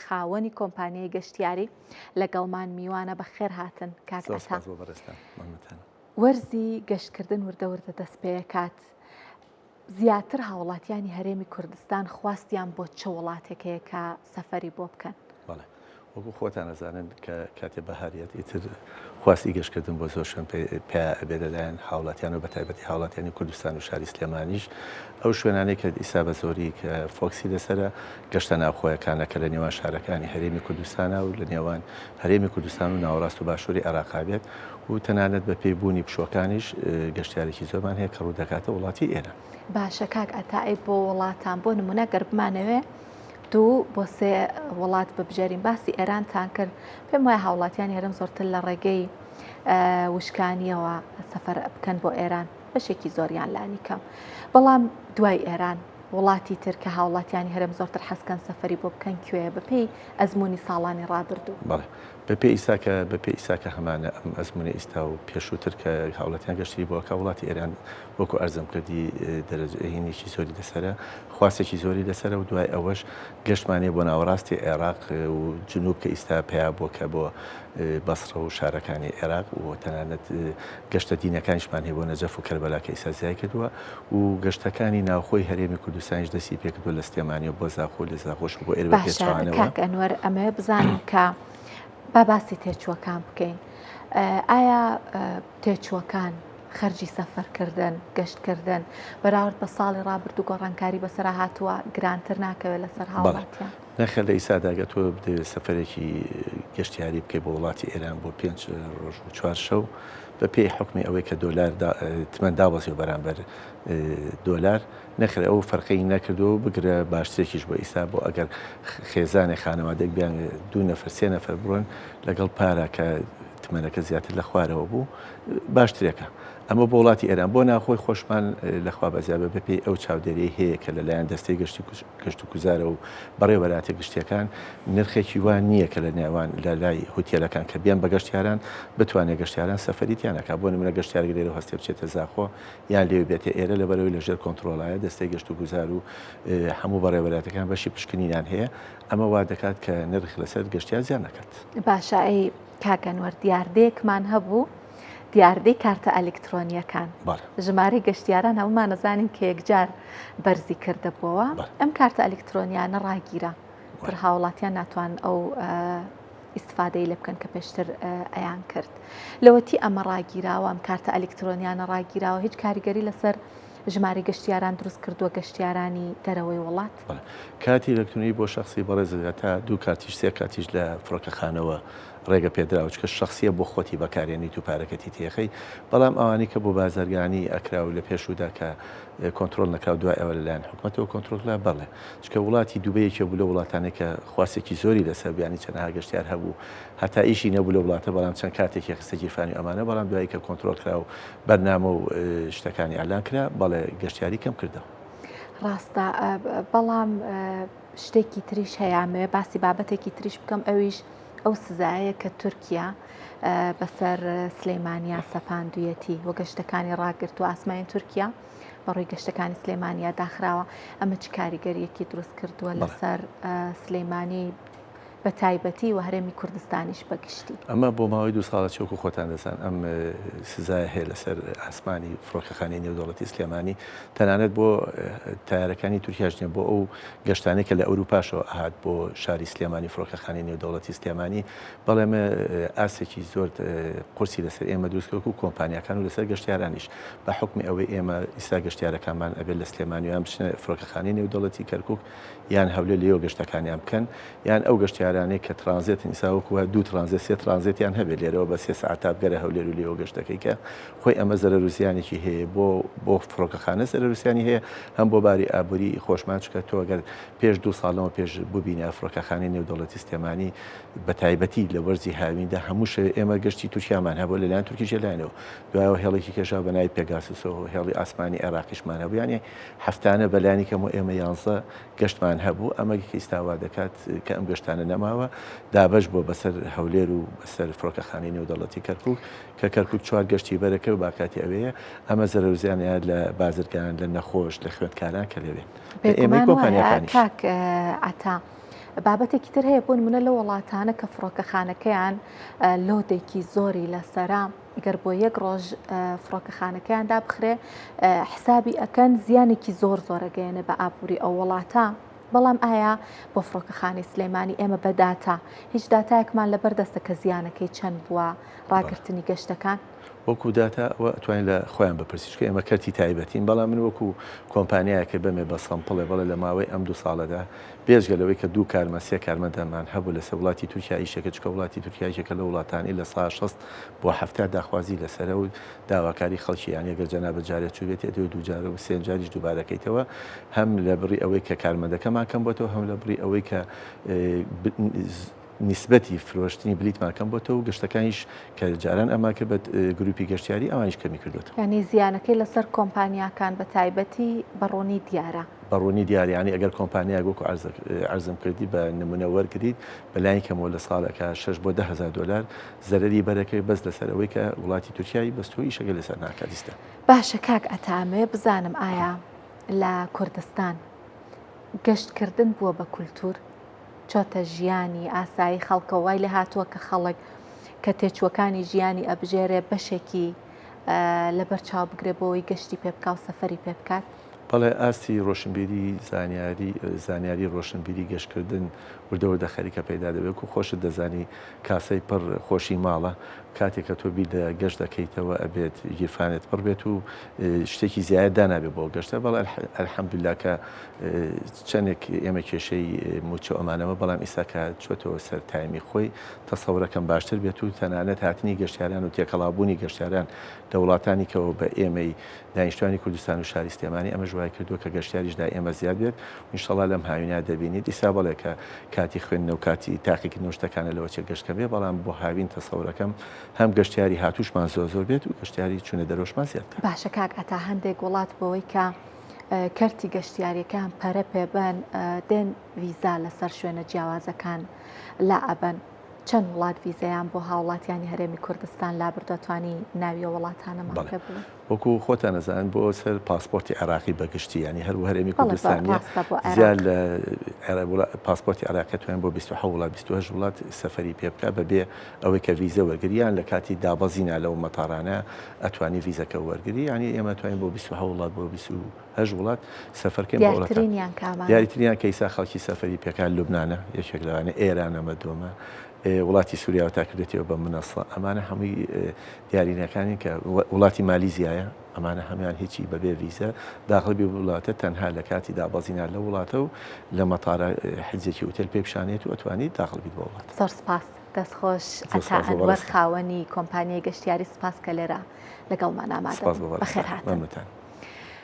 خاوەنی کۆمپانیای گەشتیاری لەگەڵمان میوانە بە خێر هاتن کاک ئەتا. وەرزی گەشتکردن وردە دەست پێکات. زیاتر هاوڵاتیانی هەرێمی کوردستان خواستیان بۆ چه وڵاتێکەیە کە سەفەری بۆ بکەن؟ وەکو خۆتان ئەزانن کە کاتێ بەهاریەت ئیتر خواستی گەشتکردن بۆ زۆر شوێن بێ لەلایەن هاوڵاتیان و بە تایبەتی هاوڵاتیانی کوردستان و شاری سلێمانیش ئەو شوێنانەی کە ئیسا بە زۆری کە فۆکسی لەسرە گەشتە ناوخۆیەکانە کە لە نێوان شارەکانی هەرێمی کوردستانە و لە نێوان هەرێمی کوردستان و ناوەڕاست و باشووری عێراقا بێت و تەنانەت بە پێیبوونی پشوەکانیش گەشتیارێکی زۆرمان هەیە کە ڕوو دەکاتە وڵاتی ئێران. باشە کاک ئەتا ئەی بۆ وڵاتان بۆ نمونە گەربمانەوێ دوو بۆ سێ وڵات ببژێرین باسی ئێرانتان کرد پێم وایە هاوڵاتیانی هەرم زۆرتر لە ڕێگەی وشکانیەوە سەفەر بکەن بۆ ئێران بەشێکی زۆریان لانی کەم بەڵام دوای ئێران وڵاتی تر کە هاوڵاتیانی هەرم زۆرتر حەسکەن سەفەری بۆ بکەن کوێ بەپێی ئەزمموی ساڵانی ڕابردوو. بەڵێ بەپێ ئیساکە هەمانە ئەم ئەزمموی ئیستا و پێشووتر کە هاوڵاتیان گەشتی بۆکە وڵاتی ئێران وەکو ئەرزم کردی دەرەجهینێکی زۆری لەسرە خواستێکی زۆری لەسرە و دوای ئەوەش گەشتمانێ بۆ ناوەڕاستی عێراق و جنوب کە ئیستا پێیا بۆکە بۆ بەسڕە و شارەکانی عێراق و تەنانەت گەشتە دینەکانیشمان هەیە بۆ نەجەف و کەربەلا کە ئیسا زیای کردووە و گەشتەکانی ناوخۆی هەرێمی کوردستانیش دەستی پێکردووە لە سلێمانی و بۆ زاخۆ لە زاخۆش بۆ ئێرە پێچوانەوە. کاک ئەنوەر ئەمە بزانین کە باسی تێچووەکان بکەین. ئایا تێچووەکان خەرجی سەفەرکردن گەشتکردن بەراورد بە ساڵی ڕابردوو گۆڕانکاری بەسەرا هاتووە گرانتر ناکەوێت لەسەر هاوڵاتیان؟ نەخێر لە ئیساداگە تۆ بدەوێت سەفەرێکی گەشتیاری بکەی بۆ وڵاتی ئێران بۆ 5 ڕۆژ و 4 شەو بە پێی حکمی ئەوەی کە دۆلار تمەن دابەزی و بەرامبەر دۆلار نەخێر ئەو فەرقەی نەکردو بگرە باشترێکیش بۆ ئیسا بۆ ئەگەر خێزانێ خانەوادێک بیان 2 نەفەر 3 نەفەر بڕۆن لەگەڵ پارە کە تمەنەکە زیاتر لە خوارەوە بوو باشترێکە. ئەمە بۆ وڵاتی ئێران بۆ ناخۆی خۆشمان لەخوا بەزیابە بەپێی ئەو چاودێری هەیە کە لەلایەن دەستەی گەشت و گوزارە و بەڕێوەبەراتی گشتیەکان نرخێکی وان نییە کە لە نێوان لە لای هوتێلەکان کە بیان بە گەشتیاران بتوانێت گەشتیاران سەفەریتیانەکە بۆ نمونە گەشتیارێک لێرە هەستێ بچێتە زاخۆ یان لێوێ بێتە ئێرە لەبەرەوەی لەژێر کۆنتترۆلایە دەستەی گەشت و گوزار و هەموو بەڕێوەبەراتەکان بەشی پشکنینیان هەیە ئەمە وا دەکات کە نرخ لەسەر گەشتیار زیان نەکات. باشە ئەی کاکەنوەر دیاردەیەکمان هەبوو دیاردەی کارتە ئەلکترۆنیەکان ژمارەی گەشتیاران هەمومان نەزانین کە یەکجار بەرزی کردبووەوە ئەم کارتە ئەلکترۆنیانە ڕاگیرە تر هاوڵاتیان ناتوان ئەو ئیسفادەی لێ بکەن کە پێشتر ئەیان کرد لەوەتی ئەمە ڕاگیراوە ئەم کارتە ئەلکترۆنیانە ڕاگیراوە هیچ کاریگەری لەسەر ژماری گەشتیاران دروست کردووە گەشتیارانی دەرەوەی وڵات. کاتی ئەلکترۆنی بۆ شخصی بەڕێزە تا 2 کاتیش 3 کاتیش لە فڕۆکەخانەوە ڕێگە پێدراوە چکە شخصیە بۆ خۆتی بەکارێنیت و پارەکەتی تێخەی بەڵام ئەوانی کە بۆ بازرگانی ئەکراو لە پێشودا کە کۆنتترۆل نەکراو دوای ئەوە لەلایەن حکوومەتەوە کۆنتترۆللا بەڵێ چکە وڵاتی دوبەیەکێ بوو لە وڵاتانێک کە خواستێکی زۆری لەسەر بیانی چەندەها گەشتیار هەبوو هەتا ئیشی نەبوو لە وڵاتە بەڵام چەند کاتێکی خستە گیرفانی ئەمانە بەڵام دوایی کە کۆنتترۆل کرا و بەرنامە و شتەکانی ئالان کرا بەڵێ گەشتیاری کەم کردەوە. ڕاستە بەڵام شتێکی تریش هەیەمێ باسی بابەتێکی تریش بکەم ئەویش ئەو سزایە کە تورکیا بەسەر سلەیمانیا سەپاندویەتی وە گەشتەکانی ڕاگرت و ئاسمانی تورکیا بەڕووی گەشتەکانی سلەیمانیا داخراوە ئەمە چ کاریگەریەکی دروست کردووە لەسەر سلەیمانی بە تایبەتی و هەرێمی کوردستانیش بەگشتی. ئەمە بۆ ماوەی 2 ساڵە چۆکو خۆتان دەزان ئەم سزای هەیە لەسەر ئاسمانی فڕۆکەخانەی نێودەوڵەتی سلێمانی تەنانەت بۆ تایارەکانی تورکیاش نیە بۆ ئەو گەشتانەی کە لە ئەوروپاشەوە ئاهات بۆ شاری سلێمانی فڕۆکەخانەی نێودەوڵەتی سلێمانی بەڵێ ئاسێکی زۆر قورسی لەسەر ئێمە دروستکە و کۆمپانیەکان و لەسەر گەشتیارانیش بە حکمی ئەوەی ئێمە ئیستا گەشتیارەکانمان ئەبێت لە سلێمانی یان بچنە فڕۆکەخانەی نێودەوڵەتی کەرکووک یان هەولێر لێوە گەشتەکانیان بکەن یان ئەو گەشتیارانەی کە ترانزیتن ئیساوەکووە 2 ترانزیت 3 ترانزیتیان هەبێت لێرەوە بە 3 ساعات بگەرە هەولێر و لێوە گەشتەکەی کە خۆی ئەمە زەرەروسیانێکی هەیە بۆ فڕۆکەخانە زەرەروسیانی هەیە هەم بۆ باری ئابووری خۆشمان چکە تۆ ئەگەر پێش 2 ساڵەوە پێش ببینە فڕۆکەخانەی نێودەوڵەتی سلێمانی بە تایبەتی لە وەرزی هاویندا هەموو ئێمە گەشتی تورکیامان هەبوو لەلایەن تورکیش لایەنەوە دوایەوە هێڵێکی کێشا بە ناوی پێگاسوسەوە هێڵی ئاسمانی عێراقیشمان هەبوو یانێ هەفتانە بەلایانی کەم و ئێمە 11 گەشتمان هەبوو ئەمە ئیستاوا دەکات کە ئەم گەشتانە نەماوە دابش بۆ بەسەر هەولێر و بەسەر فڕۆکەخانەی نێودەوڵەتی کەرکووک کە کەرکووک 4 گەشتی بەرەکە و باکاتی ئەوەیە ئەمە زەرەرزیانیان لە بازرگان لە نەخۆش لە خوێندکاران کە لەوێن ئێمەی کۆمپانیەکانیش. کاک ئەتا بابەتێکی تر هەیە بۆ نمونە لە وڵاتانە کە فڕۆکەخانەکەیان لۆدێکی زۆری لەسەرا گەر بۆ یەک ڕۆژ فڕۆکەخانەکەیاندا بخرێ حسابی ئەکەن زیانێکی زۆر زۆرەگەیەنە بە ئابووری ئەو وڵاتە. بەڵام ئایا بۆ فڕۆکەخانەی سلێمانی ئێمە بەداتا هیچ داتایەکمان لەبەر دەستە کە زیانەکەی چەند بووە ڕاگررتنی گەشتەکان؟ وەکو داتا ئەتوانین لە خۆیان بپرسیشکە ئێمە کەرتی تایبەتین، بەڵام من وەکو کۆمپانیایەکە بەمێ بە سەمپڵێ بەڵێ لە ماوەی ئەم 2 ساڵەدا بێژگەلەوەی کە 2 کارمە 3 کارمەندەمان هەبوو لەسەر وڵاتی تورکیا ئیشەکە چکە وڵاتی تورکیایشەکە لە وڵاتانی لە سا 6 بۆ 70 داخوازی لەسەرە و داواکاری خەڵکی یان ئەگەر جەنابەت جارێک چوو بێت دێت 2 جارە و 3 جاریش دووبارەکەیتەوە، هەم لە بڕی ئەوەی کە کارمەندەکەمان کەم بۆتەوە، هەم لە بڕی ئەوەی کە نیسبەتی فرۆشتنی بلیتمان کەم بۆتەوە و گەشتەکانیش کە جاران ئەما کرد بە گروپی گەشتیاری ئەوانیش کەمی کردوێتەوە. یعنی زیانەکەی لەسەر کۆمپانیاکان بە تایبەتی بەڕۆنی دیارە. بەڕوونی دیاریانی ئەگەر کۆمپانیا گۆکو عرزم کردی بە نمونە وەرگریت بەلایەن کەمەوە لە ساڵێکە 6 بۆ 10,000 دلار زەرری بەرەکەی بەس لەسەر ئەوەی کە وڵاتی تورکیایی بەستوی شەگە لەسەر ناکاتیستە. باشە کاک ئەتامێ بزانم ئایا لە کوردستان گەشتکردن بووە بە کولتور چۆتە ژیانی ئاسایی خەڵکە وای لە هاتووە کە خەڵک کە تێچووەکانی ژیانی ئەبژێرێ بەشێکی لەبەر چاو بگرێ بۆەوەی گەشتی پێ بکە و سەفەری پێ بکات؟ بەڵێ ئاستی ڕۆشنبیری زانیاری ڕۆشنبیری گەشتکردن وردەوردە خەریکە پەیدا دەبێت و خۆشت دەزانی کاسەی پڕ خۆشی ماڵە کاتێک کە تۆ بیر لە گەشت دەکەیتەوە ئەبێت گیرفانێت پڕ بێت و شتێکی زیاد دانابێت بۆ گەشتە. بەڵێ ئەلحەمدولیلا کە چەندێک ئێمە کێشەی موچە ئەمانەوە، بەڵام ئیساکە چۆتەوە سەر تایمی خۆی تەسەورەکەم باشتر بێت و تەنانەت هاتنی گەشتیاران و تێکەڵابوونی گەشتیاران لە وڵاتانی کەەوە بە ئێمەی دانیشتوانی کوردستان و شاری سلێمانی ئەمە ژوای کردووە کە گەشتیاریشدا ئێمە زیاد بێت و ئینشەڵا لەم هاوینە دەبینیت. ئیسا بەڵێ کە کاتی خوێندنە و کاتی تاقیکردنەوە شتەکانە لەوە چێ گەشتکە بێ، بەڵام بۆ هاوین تەسەورەکەم هەم گەشتیاری هاتووشمان زۆر بێت و گەشتیاری چونە دەرۆشمان زیادکە. باشە کاک ئەتا هەندێک وڵات بەوەی کە کەرتی گەشتیاریەکان پەرە پێبەن دێن ویزا لەسەر شوێنە جیاوازەکان لا ئەبەن. چەند وڵات ویزەیان بۆ هاوڵاتیانی هەرێمی کوردستان لابردەتوانی ناویە وڵاتانەمان پێ بڵێن؟ وەکو خۆتان نەزانن بۆ سەر پاسپۆرتی عێراقی بەگشتی ینی هەروە هەرێمی کوردستانیە زیاد لە پاسپۆرتی عێراقەتوان بۆ 27 وڵات 28 وڵات سەفەری پێ بکە بەبێ ئەوەی کە ویزە وەرگریان لە کاتی دابەزینە لەو مەتارانە ئەتوانی ویزەکە وەرگری، ینی ئێمە توانین بۆ 27 وڵات بۆ 28 وڵات سەفەرکەین بۆ وڵاتان. دیاریترینیان کە ئیسا خەڵکی سەفەری پێکان لوبنانە یەکێک لەوانە، ئێرانە، مەدۆمە، وڵاتی سووریا تا کردێتەوە بە منەسڵ. ئەمانە هەمووی دیارینەکانی کە وڵاتی مالیزیایە، ئەمانە هەمان هیچی بەبێ ویزە داخڵبی وڵاتە تەنها لە کاتی دابەزینە لە وڵاتە و لە مەتارە حجزێکی ئوتێل پێ پیشانێت و ئەتوانی داخڵبیت بە وڵات. زۆر سپاس دەستخۆش ئەتا ئەنوەر خاوەنی کۆمپانیای گەشتیاری، سپاس کە لێرە لەگەڵمان ئامادە بوون. بەخێر هاتن.